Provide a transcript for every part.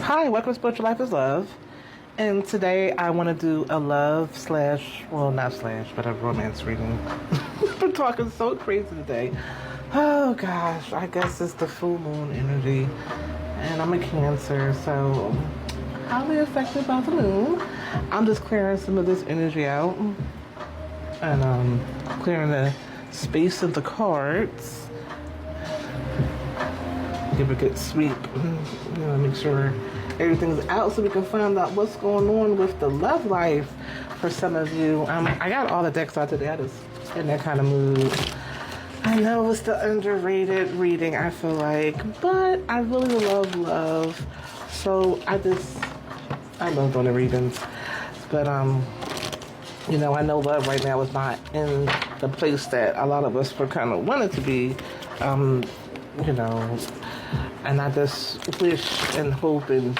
Hi, welcome to Spiritual Life is Love. And today I want to do a love slash, well, not slash, but a romance reading. We're talking so crazy today. Oh gosh, I guess it's the full moon energy. And I'm a Cancer, so highly affected by the moon. I'm just clearing some of this energy out and clearing the space of the cards. Give a good sweep, make sure everything's out so we can find out what's going on with the love life for some of you. I got all the decks out today. I just in that kind of mood. I know it's the underrated reading, I feel like, but I really love. So I love doing the readings. But I know love right now is not in the place that a lot of us were kind of wanted to be. And I just wish and hope and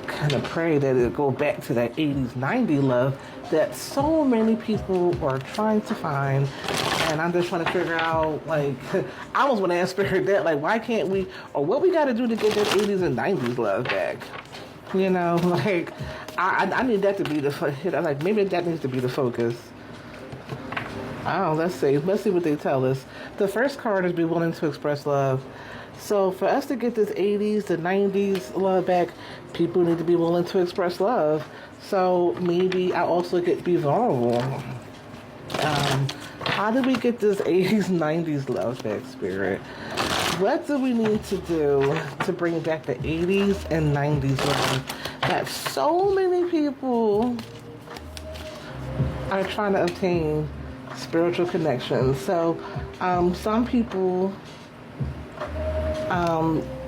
kind of pray that it'll go back to that 80s, 90s love that so many people are trying to find. And I'm just trying to figure out, like, I almost want to ask Spirit that, like, why can't we, or what we got to do to get that 80s and 90s love back? I need that to be the, like, maybe that needs to be the focus. Let's see what they tell us. The first card is be willing to express love. So for us to get this 80s, the 90s love back, people need to be willing to express love. So maybe I also get to be vulnerable. How do we get this 80s, 90s love back, Spirit? What do we need to do to bring back the 80s and 90s love that so many people are trying to obtain spiritual connections? So some people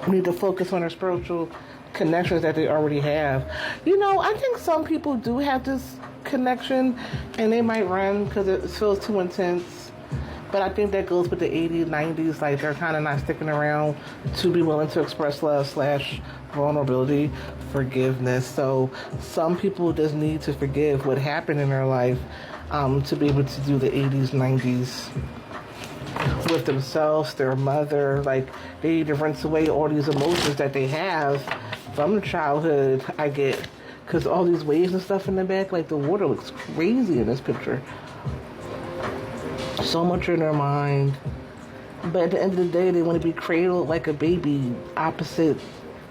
need to focus on their spiritual connections that they already have. I think some people do have this connection and they might run because it feels too intense. But I think that goes with the 80s, 90s, like they're kind of not sticking around to be willing to express love / vulnerability, forgiveness. So some people just need to forgive what happened in their life to be able to do the 80s, 90s with themselves, their mother. Like, they need to rinse away all these emotions that they have from the childhood, I get, because all these waves and stuff in the back, like the water looks crazy in this picture. So much in their mind. But at the end of the day, they want to be cradled like a baby opposite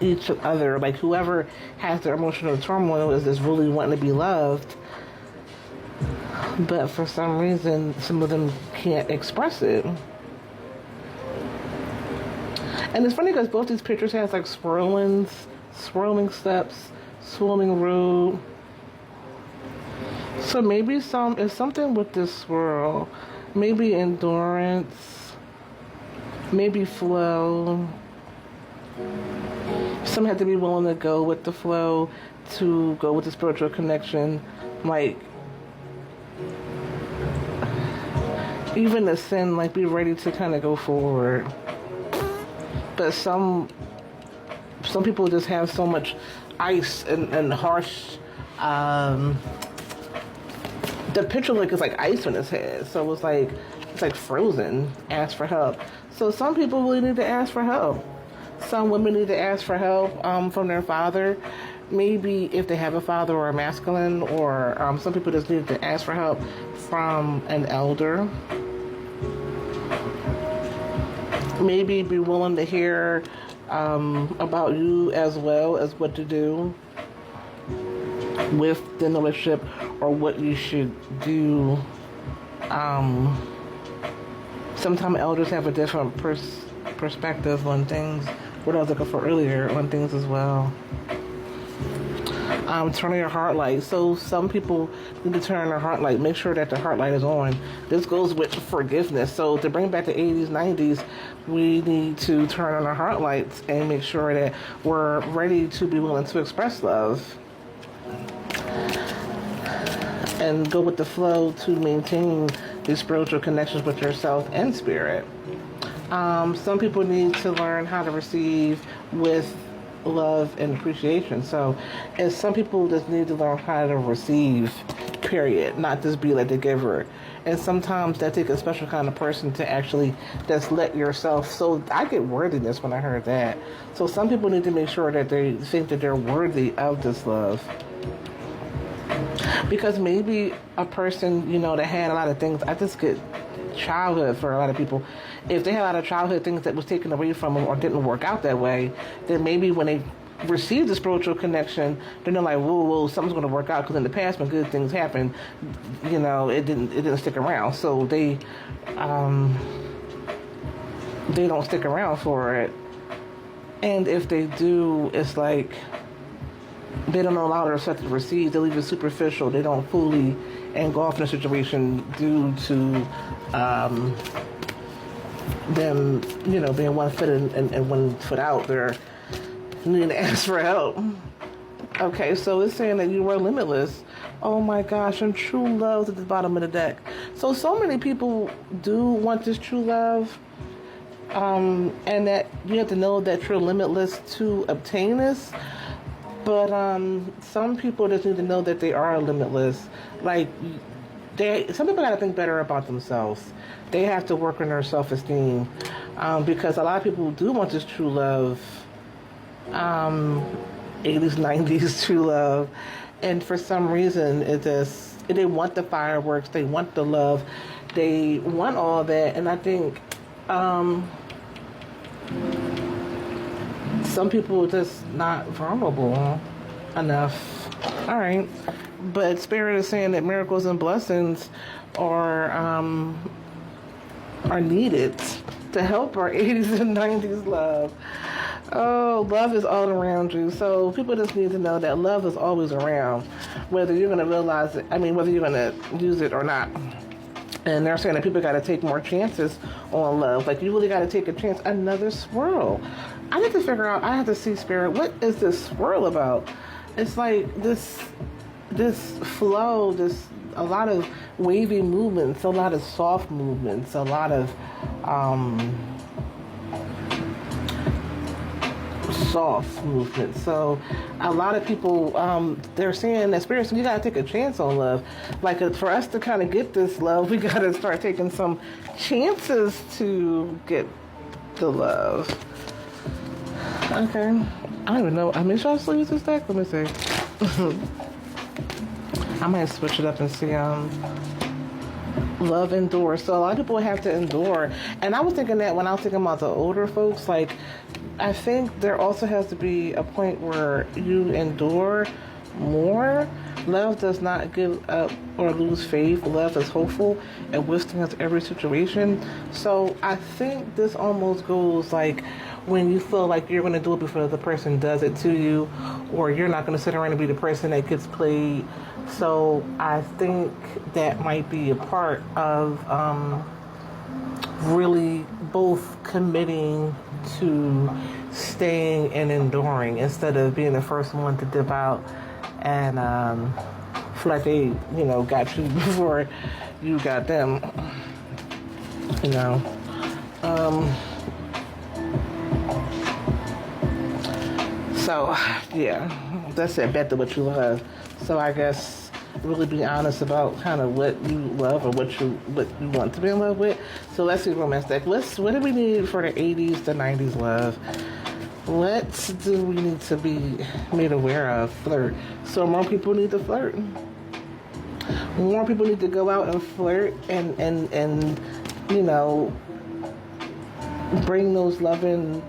each other. Like, whoever has their emotional turmoil is just really wanting to be loved. But for some reason, some of them can't express it. And it's funny because both these pictures has like swirling steps, swirling road. So maybe it's something with this swirl. Maybe endurance. Maybe flow. Some have to be willing to go with the flow, to go with the spiritual connection. Like, even the sin, like, be ready to kind of go forward. But some people just have so much ice and harsh. The picture like it's like ice on his head, so it's like frozen. Ask for help. So some people really need to ask for help. Some women need to ask for help from their father. Maybe if they have a father or a masculine, or some people just need to ask for help from an elder. Maybe be willing to hear about you as well as what to do within the relationship or what you should do. Sometimes elders have a different perspective on things. What I was looking for earlier on things as well. Turning your heart light. So some people need to turn their heart light. Make sure that the heart light is on. This goes with forgiveness. So to bring back the 80s, 90s, we need to turn on our heart lights and make sure that we're ready to be willing to express love. And go with the flow to maintain these spiritual connections with yourself and spirit. Some people need to learn how to receive with love and appreciation. So, and some people just need to learn how to receive, period. Not just be like the giver. And sometimes that takes a special kind of person to actually just let yourself. So I get worthiness when I heard that. So some people need to make sure that they think that they're worthy of this love. Because maybe a person, that had a lot of things, I just get childhood for a lot of people. If they had a lot of childhood things that was taken away from them or didn't work out that way, then maybe when they receive the spiritual connection, then they're like, whoa, something's going to work out, because in the past when good things happened, it didn't stick around. So they don't stick around for it. And if they do, it's like they don't allow themselves to receive. They leave it superficial. They don't fully engulf in a situation due to them, being one foot in and one foot out. They're needing to ask for help. Okay, so it's saying that you are limitless. Oh my gosh, and true love is at the bottom of the deck. So many people do want this true love, and that you have to know that you're limitless to obtain this. But some people just need to know that they are limitless. Like, some people got to think better about themselves. They have to work on their self-esteem, because a lot of people do want this true love. 80s, 90s true love, and for some reason they want the fireworks, they want the love, they want all that, and I think some people are just not vulnerable enough. All right, but Spirit is saying that miracles and blessings are needed to help our 80s and 90s love. Oh, love is all around you. So people just need to know that love is always around, whether you're going to realize it, whether you're going to use it or not. And they're saying that people got to take more chances on love. Like, you really got to take a chance. Another swirl. I have to figure out, I have to see, Spirit, what is this swirl about? It's like this flow, a lot of wavy movements, a lot of soft movements, a lot of soft movement. So a lot of people, they're saying that Spirit, you got to take a chance on love. Like, for us to kind of get this love, we got to start taking some chances to get the love. Okay. I don't even know. Should I still use this deck? Let me see. I might switch it up and see. Love endures. So a lot of people have to endure. And I was thinking that when I was thinking about the older folks, like, I think there also has to be a point where you endure more. Love does not give up or lose faith. Love is hopeful and withstands every situation. So I think this almost goes like when you feel like you're going to do it before the person does it to you, or you're not going to sit around and be the person that gets played. So I think that might be a part of really both committing to staying and enduring instead of being the first one to dip out and feel like they, got you before you got them. So, yeah, that's it. Bet to what you love. So I guess really be honest about kind of what you love or what you want to be in love with. So let's see romance deck. What do we need for the 80s to 90s love? What do we need to be made aware of? Flirt. So more people need to flirt. More people need to go out and flirt and bring those loving,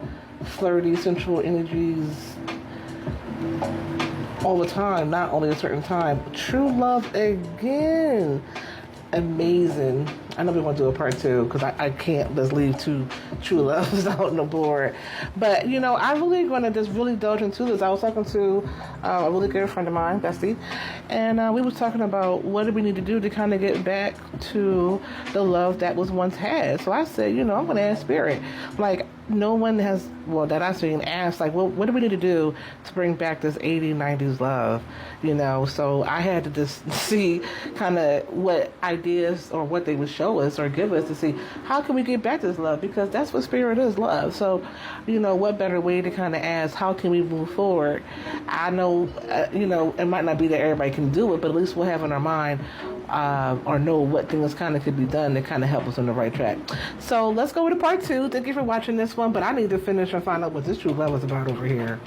flirty, sensual energies all the time, not only a certain time. True love again. Amazing. I know we want to do a part 2 because I can't just leave 2 true loves out on the board. But, I'm really going to just really indulge into this. I was talking to a really good friend of mine, Bestie, and we was talking about what do we need to do to kind of get back to the love that was once had. So I said, I'm going to ask Spirit. Like, no one has, that I've seen asked, like, well, what do we need to do to bring back this 80s, 90s love? So I had to just see kind of what ideas or what they would show us or give us to see how can we get back this love, because that's what Spirit is, love. So, what better way to kind of ask, how can we move forward? I know, it might not be that everybody can do it, but at least we'll have in our mind, or know what things kind of could be done to kind of help us on the right track. So let's go with part 2. Thank you for watching this one, but I need to finish and find out what this true love is about over here.